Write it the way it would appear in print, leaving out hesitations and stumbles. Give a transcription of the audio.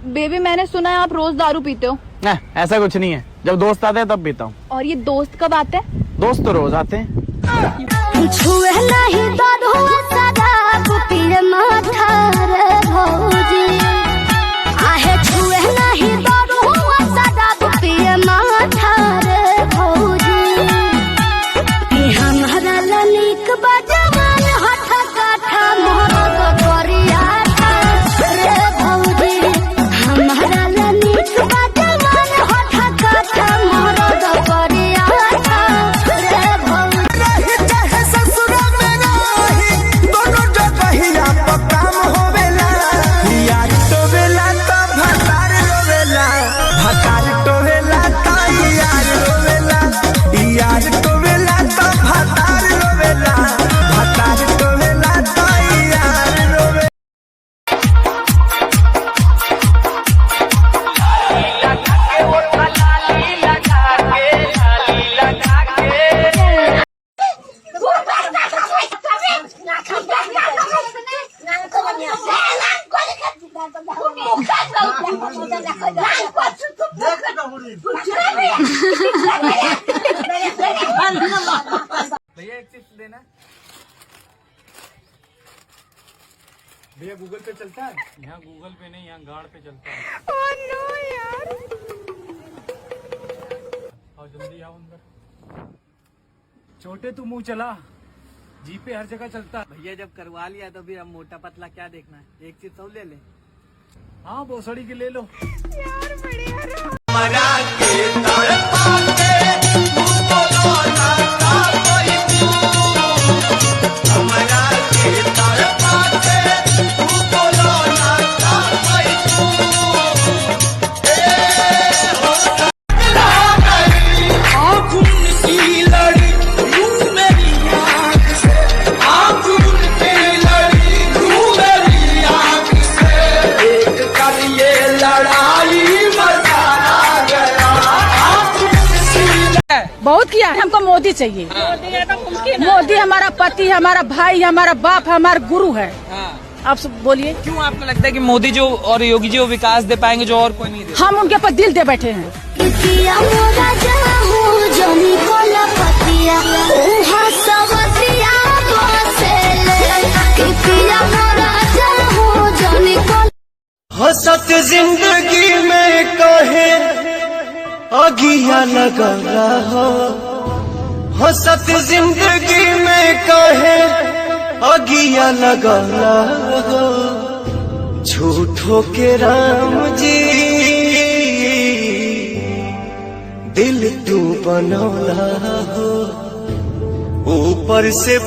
Baby मैंने सुना है आप रोज दारू पीते हो। नहीं, ऐसा कुछ नहीं है, जब दोस्त आते हैं तब पीता हूँ। और ये दोस्त कब आते हैं? दोस्त तो रोज आते हैं। भैया एक चिप्स देना। भैया गूगल पे चलता है? यहाँ गूगल पे नहीं, यहाँ गाड़ पे चलता है। Oh no यार। आओ जल्दी आओ अंदर। छोटे तू मुंह चला, जी पे हर जगह चलता। भैया जब करवा लिया तो फिर अब मोटा पतला क्या देखना है, एक चिप्स और ले ले। हाँ भोसड़ी की ले लो। यार बढ़िया। बहुत किया, हमको मोदी चाहिए। मोदी हमारा पति, हमारा भाई, हमारा बाप, हमारा गुरु है। आप बोलिए क्यों आपको लगता है कि मोदी जो और योगी जी वो विकास दे पाएंगे जो और कोई नहीं दे? हम उनके ऊपर दिल दे बैठे हैं। हसत जिंदगी में कहे अगिया लगा हो, हसत जिंदगी में कहे अगिया लगा हो, झूठो के राम जी दिल तू बनौला हो ऊपर से।